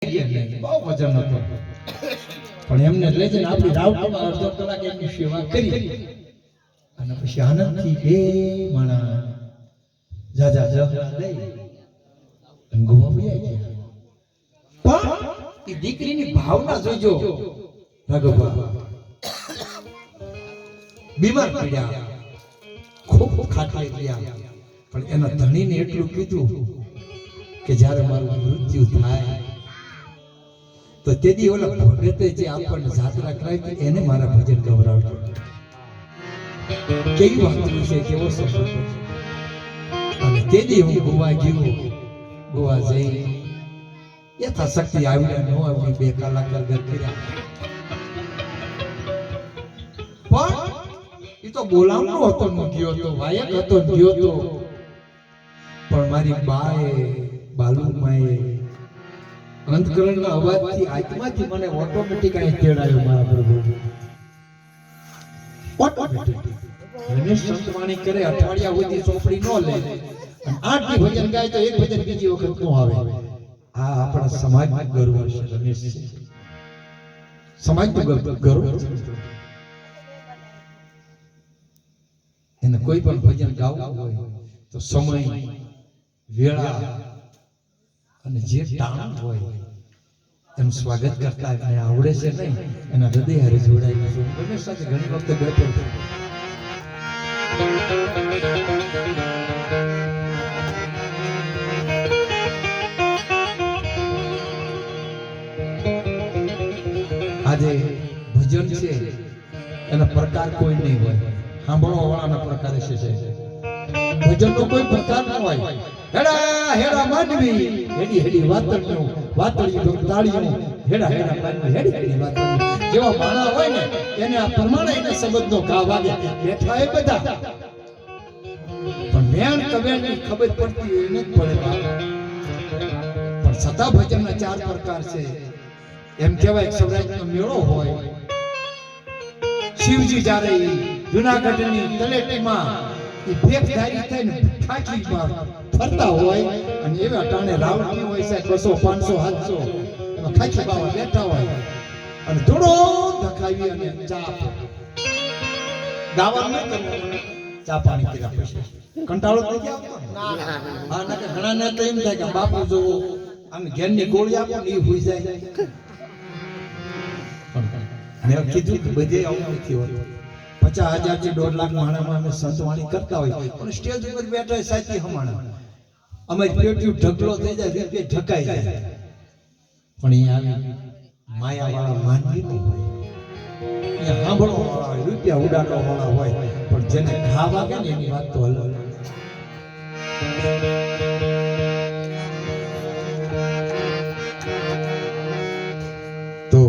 બહુ વજન હતો પણ એમને લઈ જઈને આપણી રાવટીમાં અડધો કલાક એમની સેવા કરી અને પછી આનંદથી બે માણા જાજા જમણા લઈ અને ગોવા વયા ગયા. પણ એ દીકરીની ભાવના જોજો રાઘવભા બીમાર પડ્યા, ખૂબ ખાટલી ગયા, પણ એના ધણીને એટલું કીધું કે જ્યારે મારું મૃત્યુ થાય તો તેથી ઓલા ભગતે જે આપણને જાત્રા કરાવી એને મારા ભજન ગવરાવજો. કેવી વાત છે, કેવો સંબંધ છે. અને તેથી હું ગોવા ગયો. ગોવા જઈ યથાશક્તિ આવી ન આવી 2 કલાક લગન કર્યા, પણ એ તો બોલાવનો હતો ન ગયો તો, વાયક હતો ન ગયો તો, પણ મારી બાએ બાલુમાએ અંતકરણના અવાજથી આત્માથી મને ઓટોમેટિક અહીં તેડાયો મારા પ્રભુ. ઓટોમેટિક રમેશ સંતવાણી કરે, અઠવાડિયા સુધી ચોપડી ન લે અને 8 દી ભજન ગાય તો એક ભજન બીજી વખત ન આવે. આ આપણા સમાજનું ગર્વ છે રમેશ, સમાજનું ગર્વ છે. એને કોઈ પણ ભજન ગાવું હોય તો સમય, વેળા અને જે ટાણ હોય એનું સ્વાગત કરતા એને આવડે છે નહીં, એના હૃદય હારે જોડાયેલું છે. હું રમેશ સાથે ઘણી વખત બેઠો છું. આજે ભજન છે એનો પ્રકાર કોઈ નહીં હોય, સાંભળવા વાળાના પ્રકાર છે. ભજનનો કોઈ પ્રકાર ન હોય. હેડા હેડા માંડવી, હેડી હેડી વાતળિયું, વાતળિયું તાળીયું, હેડા હેડા માંડવી, હેડી હેડી વાતળિયું. જેવા માણા હોય ને એને આ પ્રમાણે એને શબ્દનો ઘા વાગે. બેઠા એ બધા પણ મેણ કવેણની ખબર પડતી એને જ પડે. પણ છતાં ભજનના 4 પ્રકાર છે. એમ કહેવાય સૌરાષ્ટ્રનો મેળો હોય, શિવજી જ્યારે જુનાગઢની તલેટીમાં એ ભેખધારી થઈને ઠાઠીમાં ફરતા હોય અને એવા ટાણે રાવટી હોય છે 200 500 700 એમાં ખાખી બાવા બેઠા હોય અને થોડો ધખાવી અને ચા ગાવા ન કરવું, ચા પાણી પીવા પછી કંટાળો થઈ જાય. હા ના ઘણા ને તો એમ થાય કે બાપુ જોવો આમ ઘેરની ગોળી આપો ને એ હોઈ જાય. મેં કીધું કે બધે આવું નથી હોતું. 50,000 થી 1.5 લાખ માણસમાં અમે સંતવાણી કરતા હોય પણ સ્ટેજ ઉપર બેઠા સાચી હમાણા અમારી પેટ્યું ઢગલો થઈ જાય, રૂપિયા ઢકાઈ જાય. પણ અહીંયા માયા વાળા માનવી ન હોય, અહીંયા સાંભળવા વાળા હોય, રૂપિયા ઉડાડવા વાળા હોય, પણ જેને ઘા વાગે ને એની વાત તો અલગ. તો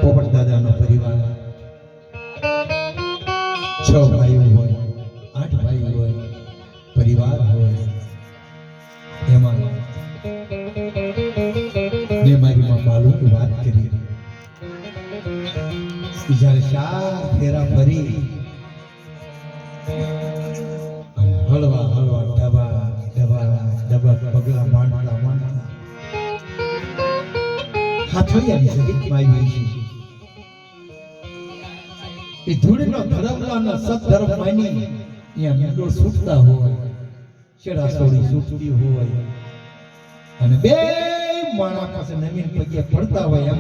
પોપટ દાદાનો પરિવાર 6 ભાઈઓ હોય, 8 ભાઈઓ હોય, પરિવાર હોય. એમાં મેં મારી માં બાલુની વાત કરી. જ્યારે 4 ફેરા ફરી હળવા હળવા ડબા ડબા ડબા પગલા માંડલા માંડલા હાથોડિયાની જગતમાં આવી છે. એ ધૂળનો ધરમલાનો સદધર્મ માની અહીંયા મેંડો છૂટતા હોય, છેડા સોડી છૂટતી હોય અને 2 માણા પાસે નમીન પગે પડતા હોય.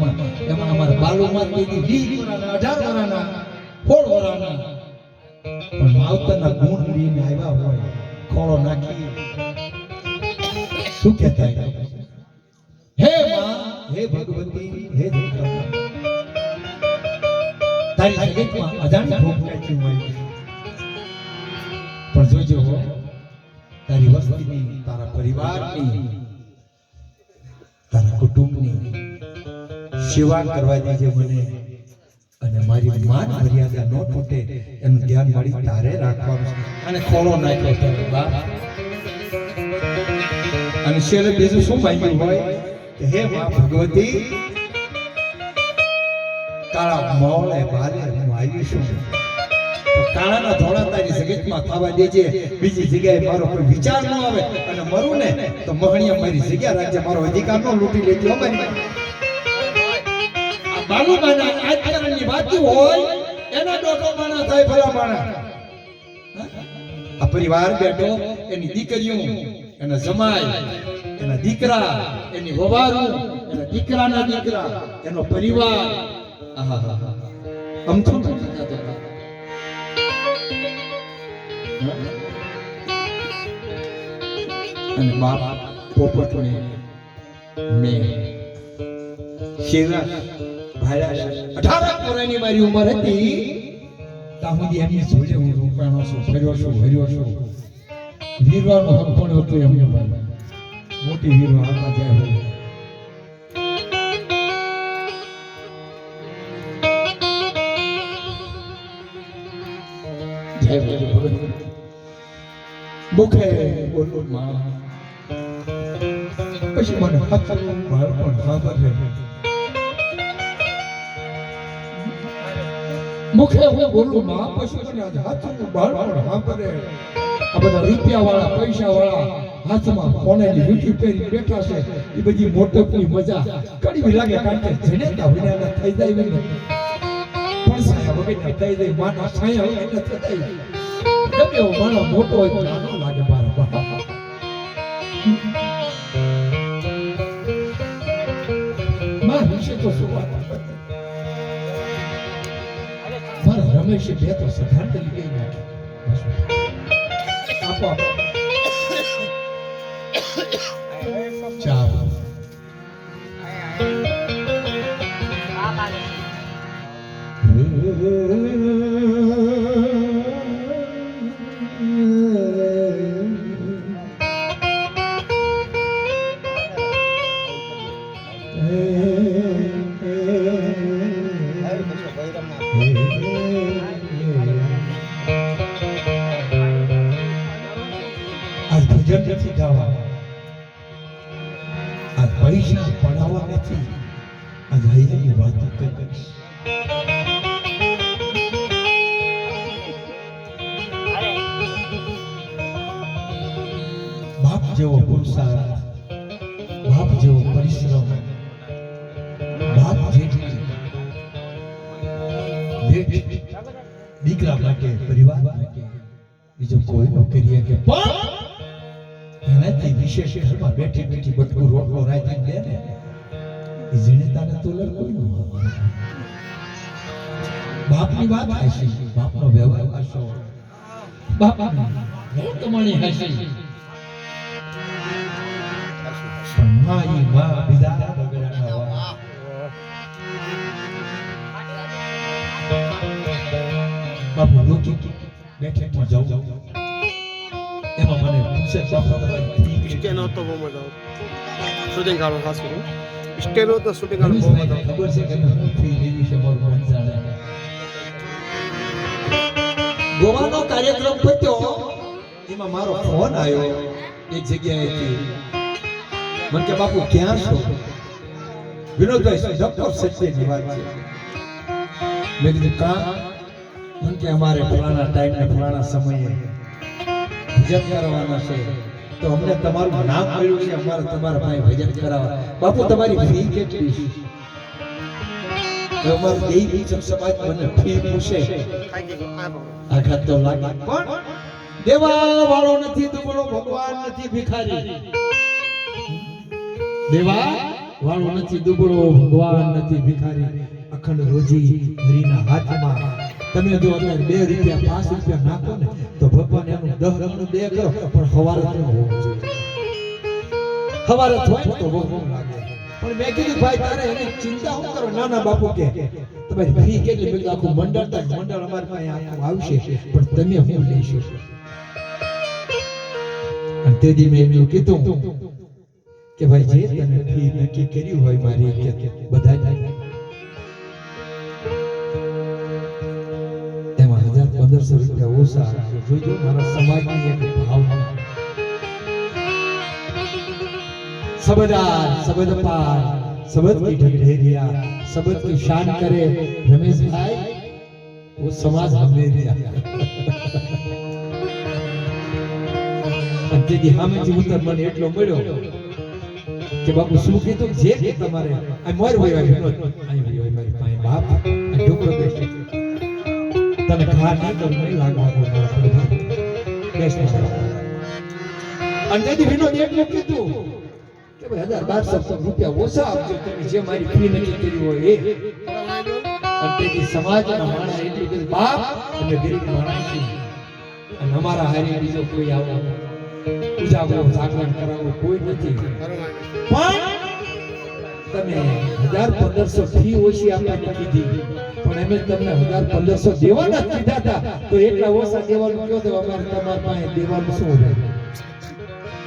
એમાં અમારા બાલુમાં દીદી 20 વર્ષના 18 વર્ષના 16 વર્ષના પણ માવતરના ગુણ લઈને આવ્યા હોય, ખોળો નાખી શું કહેતા હે માં, હે ભગવતી, હે જગદંબા, તારી જગતમાં અજાણી ભોગ નાખી હોય પણ જોજો તારી વસ્તીની, તારા પરિવારની, તારા કુટુંબની સેવા કરવા દેજે મને. અને મારી માન મર્યાદા ન તૂટે એનું ધ્યાન મારી તારે રાખવાનું છે. અને ખોળો નાખ્યો તારે બા. અને છેલ્લે બીજું શું માંગ્યું હોય કે હે માં ભગવતી, તારા મોળે ભારે હું આવી છું તો કાળાના ધોળા તારી જગતમાં થવા દેજે, બીજી જગ્યાએ મારો કોઈ વિચાર ન આવે, અને મરું ને તો મહણિયા મારી જગ્યા રાખજે, મારો અધિકાર ન લૂંટી લેતી હો મારી. આ બાલુમાના આજકાલની વાતો હોય એના ડોકો માણા થાય ભલા માણા. આ પરિવાર બેઠો, એની દીકરીઓ, એના જમાઈ, એના દીકરા, એની વવારું, એના દીકરાના દીકરા, એનો પરિવાર. આહા અમથો નથી થતો. અને બાપ પોપટને મેં શેરા ભાડા 18 વર્ષની મારી ઉંમર હતી ત્યાં સુધી એમની જોડે હું રોકાણો છું, ફર્યો છું, હર્યો છું. વીરવાનો હક પણ હતો એમને ભાઈ, મોટી વીરો આમાં જાય હોય. જય ભગવાન. મુખે બોલું માં, પછી મને હાથનું બાળપણ ખબર છે. મુખે હું બોલું માં, પછી મને હાથનું બાળપણ ખબર છે. આ બધા રૂપિયા વાળા, પૈસા વાળા હાથમાં કોનેની વીંટી પહેરી બેઠા છે, એ બધી મોટપની મજા કડવી લાગે, કારણ કે જનેતા વિના થઈ જાય ને પણ સાયા વગર થઈ જાય, માના સાયા વગર થઈ જાય. ગમે એવો માનો મોટો હોય તો નાનો લાગે મારા બાપા. માં વિશે તો શું વાત, મારા રમેશે બે તો શ્રદ્ધાંજલિ કહી નાખી. આપો આપો ચા. નથી ગાવા, આ પૈસા પડાવવા નથી, આ ધૈર્યની વાતો કરીશ. બાપ જેવો પુરુષાર્થ, બાપ જેવો પરિશ્રમ, બાપ જેટલી દીકરા માટે, પરિવાર માટે બીજો કોઈ ન કરીએ કે પણ એનાથી વિશેષ ઘરમાં બેઠી બેઠી બટકું રોટલો રાંધી દે ને, એ જણેતાને તો કોઈ ન હોય. બાપની વાત હશે, બાપનો વ્યવહાર હશો, બાપની કમાણી હશે, પણ માં ઈ માં બીજા બગડાના હોય. બાપુ રોકી બેઠકમાં જાઉં, એમાં મને પૂછે બાપા તમારી સ્ટેનો તો બહુ મજા આવતો, શૂટિંગ કાઢો ખાસ કરું સ્ટેનો તો શૂટિંગ કાઢો બહુ મજા આવતો. ખબર છે કે હું ફી દેવી છે મારું મન જાણે. ગોવાનો કાર્યક્રમ પત્યો, એમાં મારો ફોન આવ્યો એક જગ્યાએથી. મને કે બાપુ ક્યાં છો? વિનોદભાઈ ડોક્ટર સત્યની વાત છે. મેં કીધું કા? મને કે અમારે ફલાણા ટાઈમ ને ફલાણા સમયે ભજન કરવાના છે, તો અમને તમારું નામ મળ્યું છે, અમારે તમારા ભાઈ ભજન કરાવવા. બાપુ તમારી ફી કેટલી છે? અમારું દેવી સમાજ મને ફી પૂછે, આઘાત તો લાગે, પણ દેવા વાળો નથી દુબળો, ભગવાન નથી ભિખારી. દેવા વાળો નથી દુબળો, ભગવાન નથી ભિખારી. અખંડ રોજી હરિના હાથમાં. તમે જો અત્યારે 2 રૂપિયા 5 રૂપિયા નાખો ને તો ભગવાન એનું 10 ગણું 2 કરો, પણ હવારે ન હોવું જોઈએ. હવારે હોય તો બહુ લાગે. પણ મેં કીધું ભાઈ તારે એની ચિંતા હું કરો? ના ના બાપુ કે તમારી ફી કેટલી? મેં આખું મંડળ અમારી પાસે આખું આવશે, પણ તમે હું લઈશો. અને તેથી મેં એમ કીધું કે ભાઈ જે તમે ફી નક્કી કર્યું હોય મારી કે બધા એમાં 1000-1500 રૂપિયા ઓછા જોજો. મારા સમાજની એક ભાવના सबदार सबद पार सबद की ढगढेरिया सबद की शान करे रमेश भाई वो समाज हमें दिया અંતેથી સામેથી ઉત્તર મને એટલો મળ્યો કે બાપુ શું કીધું જે કે તમારે આ મોર ભાઈ આવી ભાઈ મારી પાસે બાપ આ ઢોકળો બેસે તને ઘા ના કરું નહીં લાગવાનું બેસ અંતેથી વિનોદ એટલું કીધું કે ભાઈ 1200 રૂપિયા ઓછા આપજો તમે જે મારી ફી નક્કી કરી હોય એ અંતેથી સમાજના માણસ એટલું કીધું બાપ તમે ગરીબ માણસ છો અને અમારા હારી બીજો કોઈ આવો ઉજાગરો જાગરણ કરાવો કોઈ નથી પણ તમે 1500 ફી ઓછી આપવાની કીધી પણ અમે તમને 1500 દેવાના જ કીધા હતા તો એટલા ઓછા દેવાનું કયો તો અમારે તમારા પાસે દેવાનું શું રહે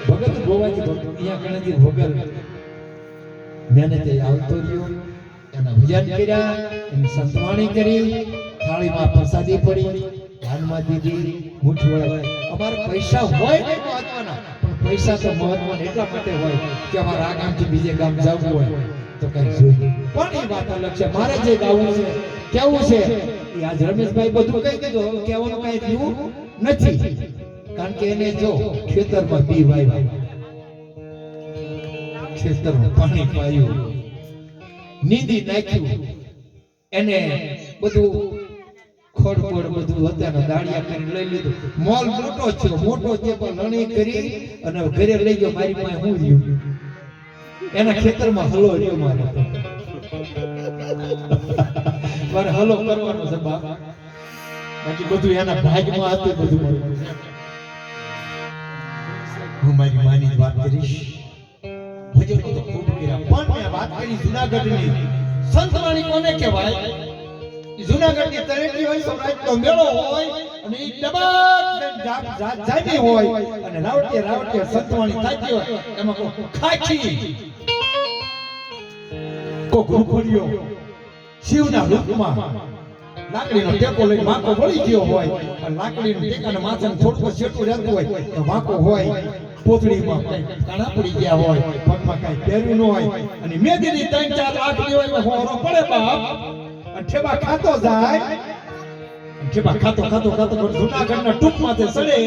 ભગત ગોવાજી અહીંયા ગણતી વગર મહેનતે આવતો રહ્યો એના ભજન કર્યા એની સંતવાણી કરી થાળીમાં પ્રસાદી પડી દાનમાં દીધી મુઠ વળાય અમારે પૈસા હોય ને મહત્વના પણ પૈસા તો મહત્વના એટલા માટે હોય કે અમારે આ ગામથી બીજે ગામ જવું હોય તો કઈ જોઈએ પણ એ વાત અલગ છે મારે જે ગાવું છે કેવું છે એ આજ રમેશભાઈ બધું કહી દીધું હવે કહેવાનું કઈ થયું નથી કારણ કે એને જો ખેતરમાં બી વાવ્યા ખેતરમાં પાણી પાયું નીંદી નાખ્યું એને બધું ખોડપોડ બધું હતાના દાડિયા કરી લઈ લીધું મોલ મોટો છે પણ લણી કરી અને ઘરે લઈ ગયો મારી પાસે હું રહ્યું એના ખેતરમાં હલો રહ્યો મારે હલો કરવાનો છે બાપ બાકી બધું એના ભાગમાં હતું બધું હું મારી માની વાત કરીશ ભજનો તો ખૂબ કર્યા પણ મેં વાત કરી જૂનાગઢની સંતવાણી કોને કહેવાય જૂનાગઢની તળેટી હોય સૌરાષ્ટ્રનો મેળો હોય અને ઈ ડબક જાતી હોય અને રાવટીએ સંતવાણી થાતી હોય એમાં કો ખાખી કો ગુફળિયો શિવના રૂપમાં લાકડીનો ટેકો લઈ માકો વળી ગયો હોય અને લાકડીનો ટેકાના માથાને થોડું છેટું રહેતું હોય તો માકો હોય પોતળીમાં કઈ કાણા પડી ગયા હોય પગમાં કઈ પહેર્યું ન હોય અને મેદીની 3-4 લાકડી હોય તો હોરો પડે બાપ ઠેબા ખાતો જાય ઠેબા ખાતો જૂનાગઢના ટૂંકમાંથી સડે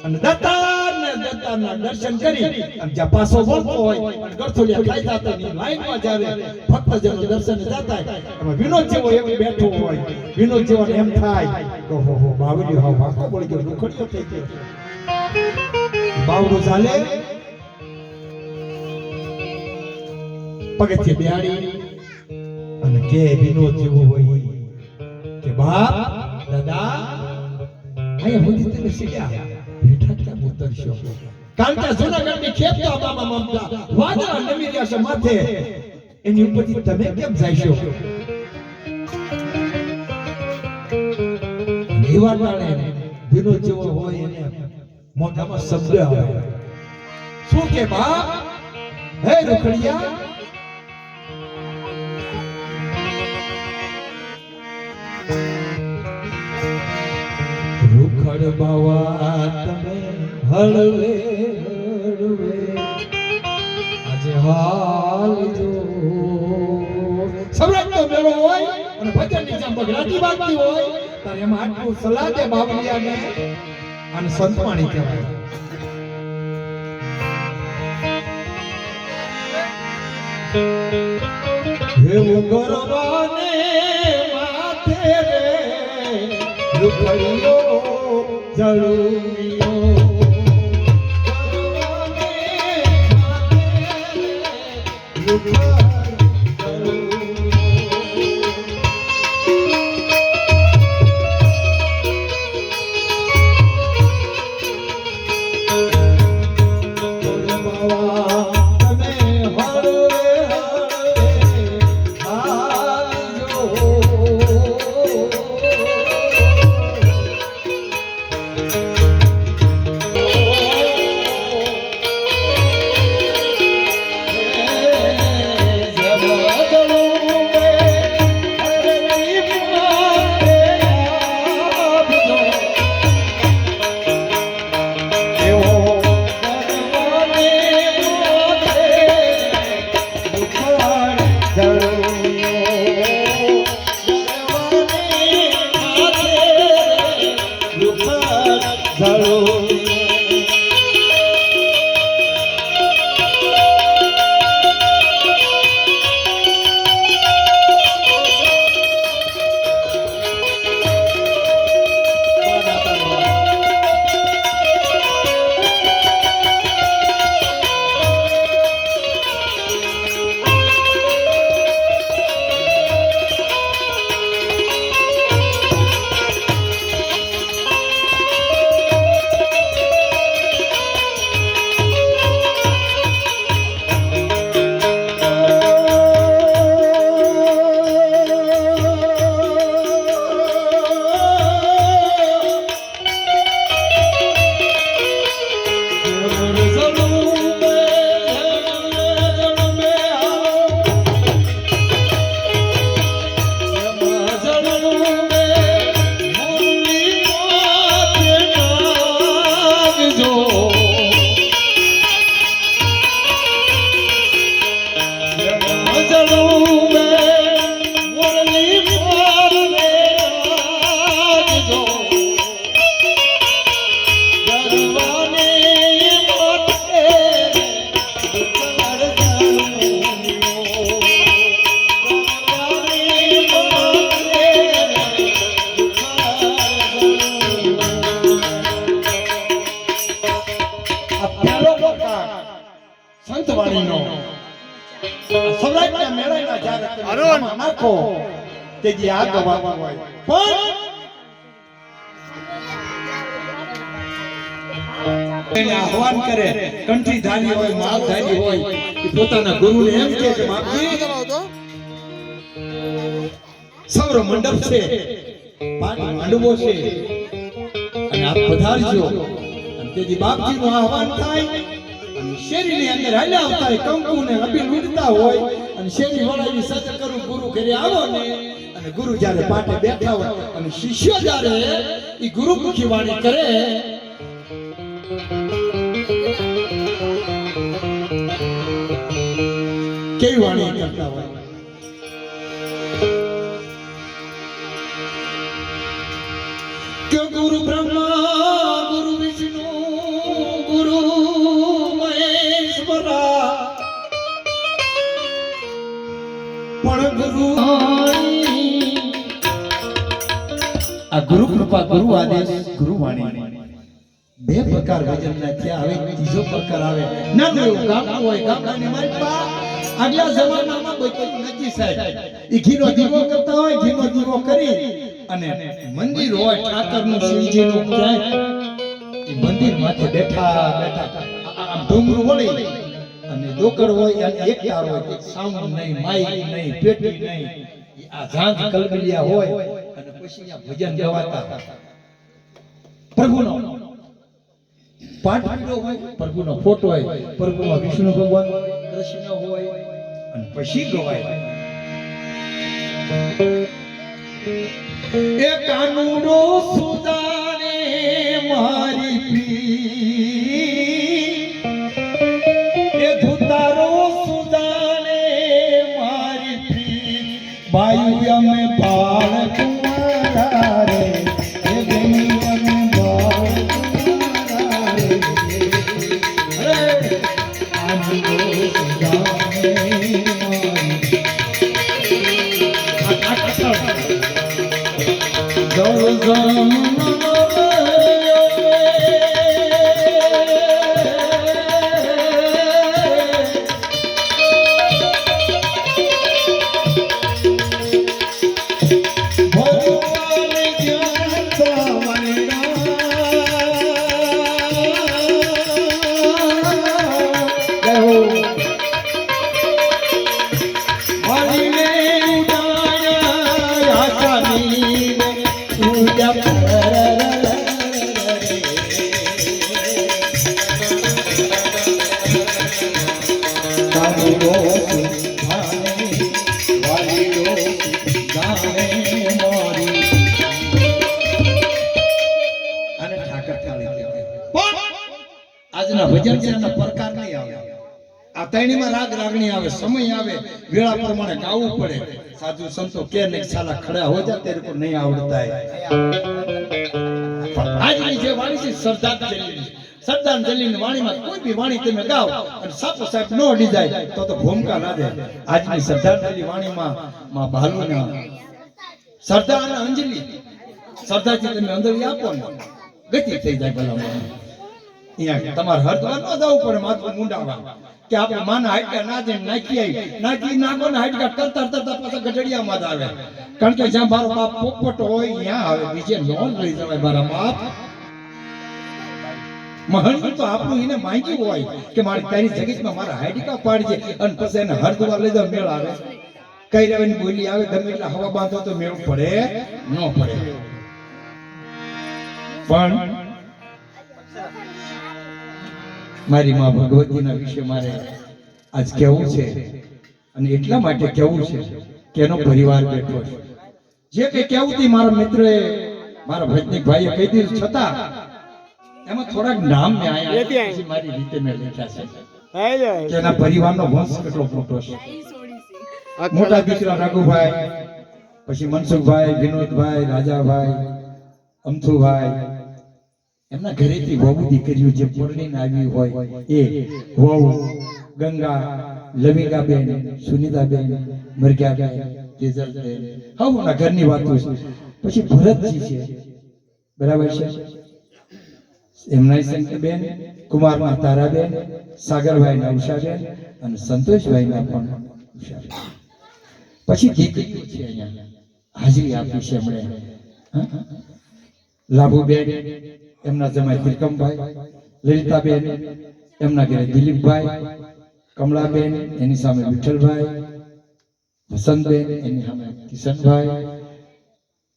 અને દત્તારના દર્શન કરી અને જ્યાં પાછો વળતો હોય અને ગરથોલિયા ખાઈ જાતા ની લાઈનમાં જાવે ભક્તજનો દર્શન જાતા એમાં વિનોદ જેવો એમ બેઠો હોય વિનોદ જેવો એમ થાય તો હો બાવળિયો હાવ વાકો પડી ગયો લુખડિયો થઈ ગયો બાવડો ચાલે પગથિયે બેહાડી અને કે વિનોદ જેવો હોય કે બાપ દાદા અહીંયા સુધી તમે સીડ્યા બેઠા ક્યાં ઉતરશો કારણ કે જૂનાગઢની ખેપ તો મામા મમતા વાદળા નમી રહ્યા છે માથે એની ઉપરથી તમે કેમ જાયશો એવા ટાણે વિનોદ જેવો હોય એને મોઢામાં શબ્દ આવે શું કે બાપ હે રૂખડિયા રૂખડ બાવા તમે હળવે આજે હાલ જો સૌરાષ્ટ્રનો મેળો હોય અને ભજનની જેમ બગડાતી વાગતી હોય ત્યારે એમાં આટલું સલાહ દે બાવળિયાને અને સંતવાણી કહેવાય એવું ગરબાને માથે રે રૂખડિયો જળુમિયો ગરબાને માથે સંતવાણીનો સૌરાષ્ટ્રના મેળાના જ્યારે તમે અરુણ! નામ નાખો તે જે આ ગવાવા હોય પણ એને આહવાન કરે કંઠીધારી હોય માલધારી હોય એ પોતાના ગુરુને એમ કહે કે બાપજી સૌર મંડપ છે પાણી માંડવો છે અને આપ પધારજો અને તેથી બાપજીનું આહવાન થાય અને શેરીની અંદર હાલ્યા આવતા હોય કંકુ ને અબીલ ઉડતા હોય અને શેરી વાળાની સાથે કરું ગુરુ ઘરે આવો ને અને ગુરુ જ્યારે પાટે બેઠા હોય અને શિષ્ય જ્યારે એ ગુરુમુખી વાણી કરે કેવી વાણી કરતા હોય કે ગુરુ બ્રહ્મા ગુરુ વિષ્ણુ ગુરુ મહેશ્વરા પણ ગુરુ આ ગુરુ કૃપા ગુરુ આદેશ ગુરુ વાણી બે પ્રકાર ભજનના થયા. હવે ત્રીજો પ્રકાર આવે ના દેવું ગામનું હોય ગામડાની મારી પા આગલા જમાનામાં બચી નથી સાહેબ ઈ ઘીનો દીવો કરતા હોય ઘીનો દીવો કરી અને મંદિર હોય ઠાકરનું શિવજીનું ક્યાંય ઈ મંદિર માથે બેઠા બેઠા આમ ડુંગરું વળી અને ડોકર હોય અને એક તાર હોય સાઉન્ડ નહીં માઈક નહીં પેટી નહીં આ ઝાંઝ કલબલિયા હોય અને પછી આ ભજન ગવાતા પ્રભુનો પાઠ પીડો હોય પ્રભુનો ફોટો હોય પ્રભુમાં વિષ્ણુ ભગવાન કૃષ્ણ હોય અને પછી ગવાય એ કાનુડો સુદાને મારી પ્રી એ ધુતારો સુદાને મારી પ્રી બાયુ અમે બાળ કુમારા રે એ બેની અમે બાળ કુમારા રે કાનુડો સુદાને આજના ભજન છે એના પ્રકાર નહીં આવે આ તૈણીમાં રાગ રાગણી આવે સમય આવે વેળા પ્રમાણે ગાવું પડે સાધુ સંતો કે ને સાલા ખડા હો જા તેરે કો નહીં આવડતા હે આજની જે વાણી છે સરદાર જલીની સરદાર જલીની વાણીમાં કોઈ બી વાણી તમે ગાઓ અને સાપો સાહેબ નો અડી જાય તો ભૂમકા ના દે આજની સરદાર જલી વાણીમાં માં ભાલુના સરદાર અને અંજલિ સરદારજી તમે અંજલિ આપો ને ગતિ થઈ જાય ભલા અહીંયા તમારે હરદ્વાર ન જવું પડે માથું મુંડાવા કે આપણે માના હાડકા ના દે નાખી આવી નાખી નાખો ને હાડકા કરતા કરતા પાછા ગઢડિયામાં જ આવે કારણ કે જ્યાં મારો બાપ પોપટ હોય ત્યાં આવે બીજે લોન લઈ જવાય મારા બાપ મહણ તો આપણું એને માંગ્યું હોય કે મારી તારી જગતમાં મારા હાડકા પાડજે અને પછી એને હરદ્વાર લઈ જાવ મેળ આવે કઈ રેવાની બોલી આવે ગમે એટલા હવા બાંધો તો મેળ પડે ન પડે પણ મારી માં ભગવતીના વિશે મારે આજ કહેવું છે અને એટલા માટે કહેવું છે કે એનો પરિવાર બેઠો છે જે કઈ કહેવું હતી મારા મિત્રએ મારા ભજનિક ભાઈએ કહી દીધું છતાં એમાં થોડાક નામ મેં આયા મારી રીતે મેં લખ્યા છે કે એના પરિવારનો વંશ કેટલો મોટો છે મોટા દીકરા રઘુભાઈ પછી મનસુખભાઈ વિનોદભાઈ રાજાભાઈ અમથુભાઈ એમના ઘરેથી વહુ દીકરીઓ જે પરણીને આવી હોય એ વહુ ગંગા લવિંગાબેન સુનિતાબેન મરઘાબેન કેજલબેન હવના ઘરની વાતો છે પછી ભરતજી છે બરાબર છે એમના શંકરબેન, કુમારના તારાબેન, સાગરભાઈના ઉષાબેન અને સંતોષભાઈના પણ ઉષાબેન. પછી દીકરીઓ છે અહીંયા હાજરી આપી છે એમણે. લાભુબેન, એમના જમાઈ ત્રિકમભાઈ, લલિતાબેન, એમના ઘરે દિલીપભાઈ, કમલાબેન, એની સામે વિઠ્ઠલભાઈ, વસંતબેન, એની સામે કિશનભાઈ.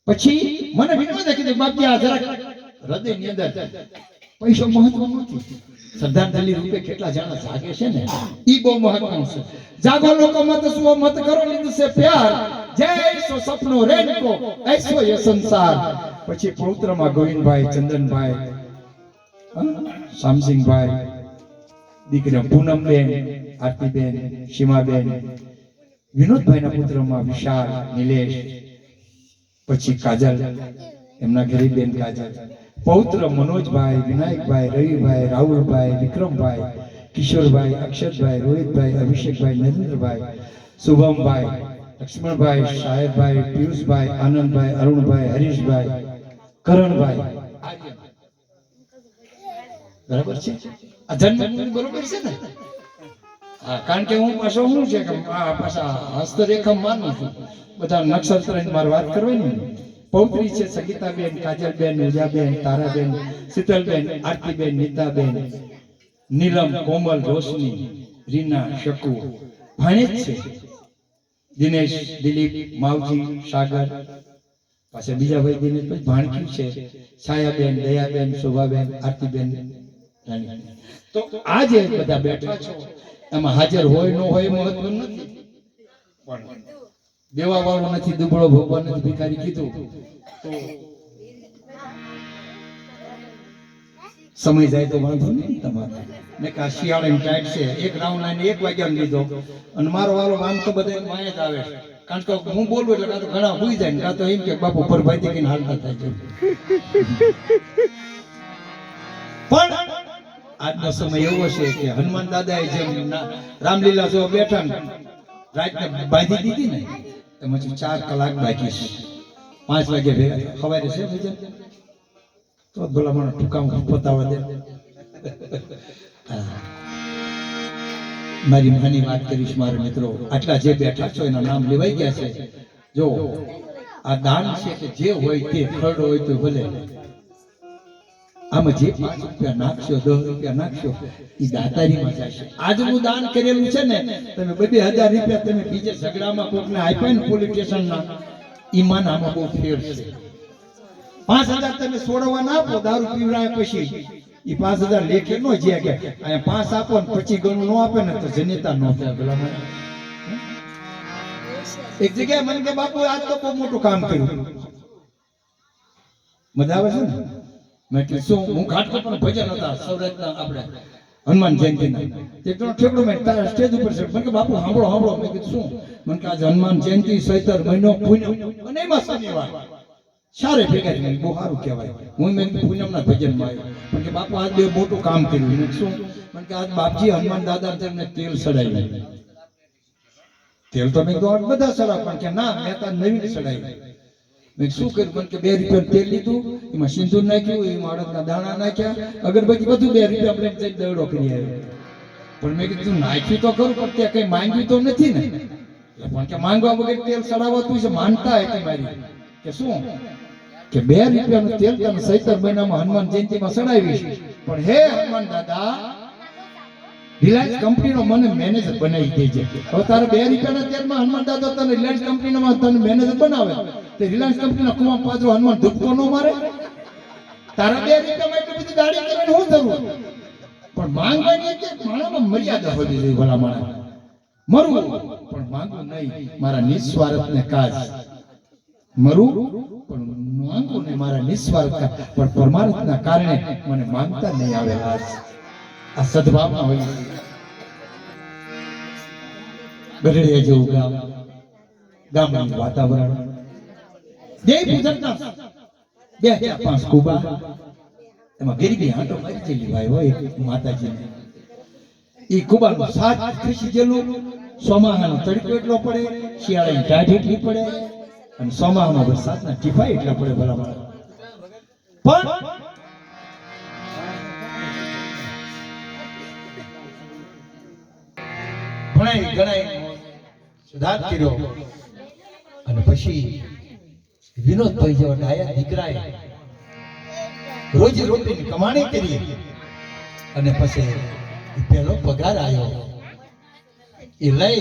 પછી મને વિનોદે કીધું, બાપજી આ જરાક હૃદયની અંદર પૈસો મહત્વનો નથી, શ્રદ્ધાંજલિ રૂપે કેટલા જણા જાગે છે ને ઈ બહુ મહત્વનું છે. જાગો લોકો મત સુઓ મત કરો લીધું છે પ્યાર, જૈસો સપનો રેનકો એસો એ સંસાર. પછી પૌત્રમાં ગોવિંદભાઈ, ચંદનભાઈ, શામસિંહભાઈ, દીકરી પૂનમબેન, આરતીબેન, સીમાબેન, વિનોદભાઈના પુત્રમાં વિશાલ, નિલેશ, પછી કાજલ, એમના ગરીબબેન કાજલ, પૌત્ર મનોજભાઈ, વિનાયકભાઈ, રવિભાઈ, રાહુલભાઈ, વિક્રમભાઈ, કિશોરભાઈ, અક્ષતભાઈ, રોહિતભાઈ, અભિષેકભાઈ, નરેન્દ્રભાઈ, શુભમભાઈ, લક્ષ્મણભાઈ, સાહેબભાઈ, પિયુષભાઈ, આનંદભાઈ, અરુણભાઈ, હરીશભાઈ, કરણભાઈ. બરાબર છે આ જન્મ બરોબર છે ને? હા, કારણ કે હું પાછો શું છે કે પાછા હસ્તરેખા માનું છું, બધા નક્ષત્ર મારે વાત કરવાની ને. પૌત્રી છે સંગીતાબેન, કાજલબેન, ઉજાબેન, તારાબેન, શીતલબેન, આરતીબેન, નીતાબેન, નીલમ, કોમલ, રોશની, રીના, શકુ. ભાણેજ છે દિનેશ, દિલીપ, માવજી, સાગર. પાછળ બીજા ભાઈ દિનેશ, પછી ભાણકી છે છાયાબેન, દયાબેન, શોભાબેન, આરતીબેન, રાણી. તો આ જે બધા બેઠા છો એમાં હાજર હોય ન હોય મહત્વ નથી, પણ દેવા વાળો નથી, દુબળો ભગવાન નથી, ભિખારી કીધું તો સમય જાય તો વાંધો નહીં તમારે. મેં કા શિયાળાની ટાઈટ છે, એક રાઉન્ડ આને 1 વાગ્યાનો લીધો અને મારો વાલો વામ તો બધા માય જ આવે, કારણ કે હું બોલું એટલે કાં તો ઘણા હુઈ જાય ને કાં તો એમ કે બાપુ પરભાઈ દેખીને હાલતા થાય છે. પણ આજનો સમય એવો છે કે હનુમાન દાદાએ જેમ રામલીલા જો બેઠા ને રાતને બાંધી દીધી ને એમાંથી 4 કલાક બાકી છે. 5 વાગે ભેગા ખવાય છે ભજન તો ભલા મને ટૂંકામાં પતાવા દે. મારી માની વાત કરીશ મારા મિત્રો, આટલા જે બેઠા છો એના નામ લેવાઈ ગયા છે. જો આ દાન છે કે જે હોય તે ખરડો હોય તો ભલે, આમાં જે 5 રૂપિયા નાખશો, 10 રૂપિયા નાખશો એ દાતારીમાં જશે. આજનું દાન કરેલું છે ને તમે 2,000 રૂપિયા તમે બીજે ઝઘડામાં કોકને આપ્યા ને પોલીસ સ્ટેશનના, ઈમાન આમાં બહુ ફેર છે. 5,000 તમે છોડવા ના આપો દારૂ પીવડાય પછી એ 5,000 લેખે નો જે કે અહીંયા 5 આપો ને પછી ગણું નો આપે ને તો જનેતા નો થાય. પેલા મને એક જગ્યાએ મને કે બાપુ આજ તો બહુ મોટું કામ કર્યું. મજા આવે છે ને? મેં કીધું શું? હું ઘાટકો પણ ભજન હતા સૌરાષ્ટ્રના આપણે હનુમાન જયંતિના, એક તો ઠેકડો મેં તારા સ્ટેજ ઉપર છે. મને કે બાપુ સાંભળો સાંભળો. મેં કીધું શું? મને કે આજે હનુમાન જયંતિ, સૈતર મહિનો, પૂનમ અને એમાં શનિવાર સારે ભેગા જ બહુ સારું કહેવાય. હું મેં પૂનમના ભજનમાં આવ્યો પણ કે બાપુ આજ બહુ મોટું કામ કર્યું. મેં શું? મને કે આજ બાપજી હનુમાન દાદા તેમને તેલ ચડાવ્યું. તેલ તો મેં તો બધા ચડાવ પણ કે ના મેં તો નવીન ચડાવ્યું. મેં શું કર્યું? મને કે 2 રૂપિયા તેલ લીધું, એમાં સિંદૂર નાખ્યું, એમાં અડદના દાણા નાખ્યા, અગરબત્તી બધું 2 રૂપિયા આપણે જઈ દરડો કરી આવ્યો. પણ મેં કીધું નાખ્યું તો ખરું પણ ત્યાં કઈ માંગ્યું તો નથી ને. પણ કે માંગવા વગર તેલ ચડાવતું છે માનતા હતી મારી. કે શું? કે 2 રૂપિયાનું તેલ તમે સૈતર મહિનામાં હનુમાન જયંતિમાં ચડાવીશ. પણ હે હનુમાન દાદા, રિલાયન્સ કંપનીનો મને મેનેજર બનાવી દેજે. હવે તારે 2 રૂપિયાના તેલમાં હનુમાન દાદા તને રિલાયન્સ કંપનીમાં તને મેનેજર બનાવે તે રિલાયન્સ કંપનીના કુવામાં પાછો હનુમાન ધૂપકો ન મારે? તારા 2 રૂપિયામાં એટલી બધી ગાડી કરીને હું જરૂર? પણ માંગવાની કે માણામાં મર્યાદા હોવી જોઈએ. ભલા માણા મરવું પણ માંગવું નહીં, મારા નિસ્વાર્થને કાજ. મરું પણ માંગવું નહીં, મારા નિસ્વાર્થ પણ પરમાર્થના કારણે મને માંગતા નહીં આવેલા. આ સદભાવના હોય. ગઢડિયા જેવું ગામ, ગામનું વાતાવરણ, દેવ પૂજકના 2-5 કુબા, એમાં ગરીબી હાંટો મારી ચેલી ભાઈ હોય માતાજીને. એ કુબાનું સાત ખસી ગયેલું. સોમાહાનો તડકો એટલો પડે, શિયાળાની ટાઢ એટલી પડે અને સોમાહામાં વરસાદના ટીપા એટલા પડે. ભલા પણ ભણાઈ ગણાઈ સિદ્ધાંત કર્યો અને પછી વિનોદભાઈ જેવા ડાયા દીકરાએ રોજી રોટીની કમાણી કરી અને પછી પહેલો પગાર આવ્યો એ લઈ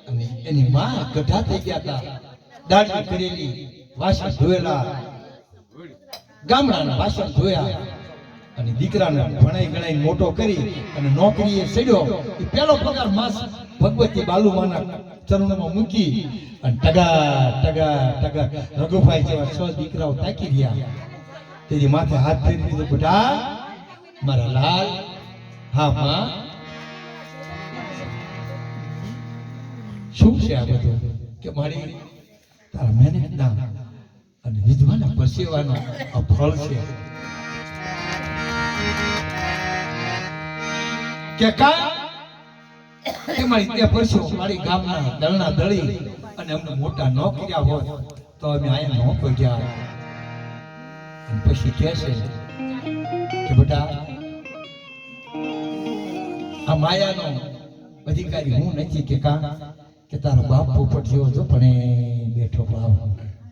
અને એની માં ગઢા થઈ ગયા હતા દાઢી કરેલી વાસણ ધોયેલા ગામડાના વાસણ ધોયા અને દીકરાને ભણાઈ ગણાઈ મોટો કરી અને નોકરીએ ચડ્યો એ પહેલો પગાર માસ ભગવતી બાલુમાના ચરણોમાં મૂકી અને ટગા ટગા ટગા રઘુભાઈ જેવા 6 દીકરાઓ તાકી રહ્યા તેની માથે હાથ ફેરી દીધો બેટા મારા લાલ હા માં શું છે આ બધું કે મારી તારા મહેનતના અને વિધવાના પરસેવાનો આ ફળ છે કે કા કે મારી તે પરસેવો મારી ગામના દળના દળી અને અમને મોટા ન કર્યા હોત તો અમે આયા ન પગ્યા અને પછી કહે છે કે બેટા આ માયાનો અધિકારી હું નથી કે કા કે તારો બાપ પોપટ જેવો જો પણ એ બેઠો ભાવ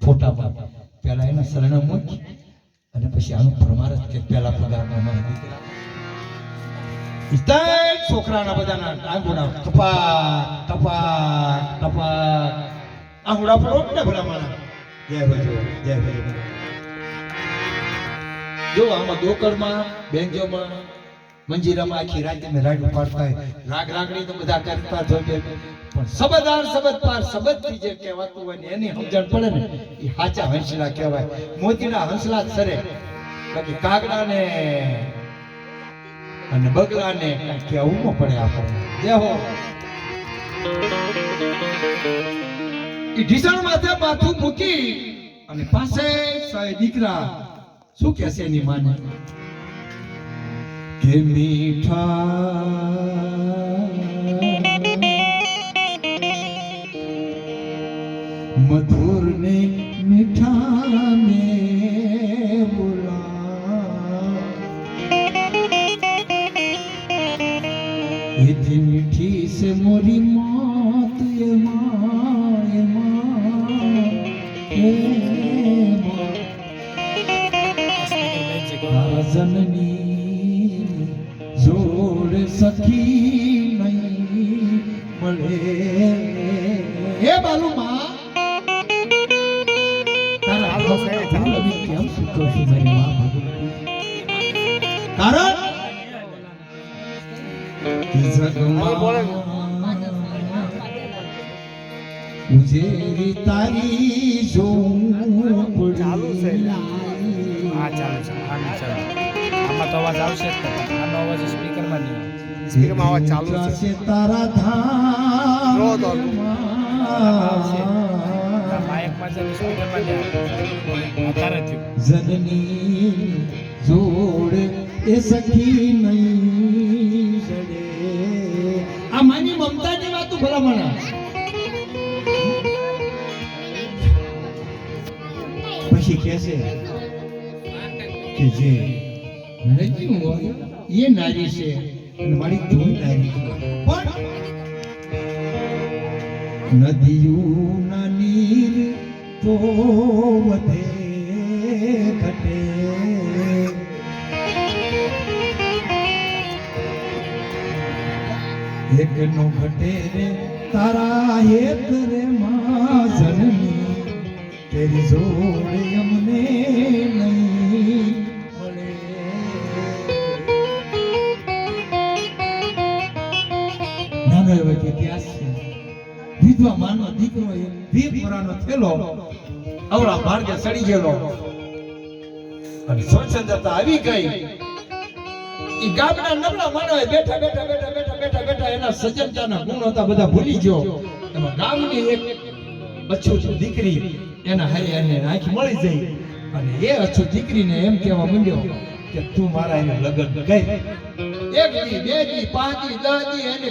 ફોટામાં પેલા એના શરણે મૂક અને પછી આનું પરમારથ કે પેલા પગારમાં મારા દીકરા ઇસ્તા છોકરાના બધાના આંગોડા ટપાક ટપાક ટપાક આંગોડા પર ઓટને ભરામાના જય ભજો જો આમાં દોકડમાં બેંજોમાં મંજીરામાં આખી રાત મેં રાગ પાડતા રાગ રાગણી તો બધા કરતા જોઈએ પણ શબ્દાર શબ્દ પાર શબ્દ થી જે કહેવાતું હોય ને એની સમજણ પડે ને એ સાચા હંસલા કહેવાય મોતીના હંસલા જ સરે બાકી કાગડા ને અને બગલા ને કઈ કહેવું ન પડે આપણે જે હો એ ઢીસણ માથે માથું મૂકી અને પાસે 100 દીકરા શું કહેશે એની માને કે મીઠા मधुर ने मीठा में बोला इतनी मीठी से मोरी मौत ये जननी जोड़ सखी नहीं મળે હે બાલુ માં કેમ સુખો છું મારી માં ભગવતી કારણ ઉજેરી તારી ઝૂંપડી ચાલુ છે હા ચાલુ છે આમાં તો અવાજ આવશે જ આનો અવાજ સ્પીકરમાં નહીં સ્પીકરમાં અવાજ ચાલુ છે તારા ધામ આવશે માઇકમાં છે સ્પીકરમાં નહીં અત્યારે થયું જનની જોડ એ સખી નહીં જડે આ માની મમતાની વાતો ભલામણા પછી કહેશે કે જે નદી હોય એ નારી છે અને મારી ધૂન નારી છે પણ નદીઓના નીર તો વધે ઘટે એક નો ઘટે રે તારા એક રે માં જનની તેરી જોડે અમને નહીં મળે નાનો એવો ઇતિહાસ છે વિધવા માનો દીકરો એ 20 વર્ષનો થયેલો અવળા માર્ગે ચડી ગયેલો અને સ્વચ્છંદતા આવી ગઈ ઈ ગામના નબળા માનવે બેઠા બેઠા બેઠા બેઠા બેઠા બેઠા એના સજ્જનતાના ગુણ હતા બધા ભૂલી ગયો એમાં ગામની એક અછૂત દીકરી એના હારે એને આંખ મળી જઈ અને એ અછૂત દીકરીને એમ કહેવા માંડ્યો કે તું મારા એને લગ્ન ગઈ 1 દી 2 દી 5 દી 10 દી એને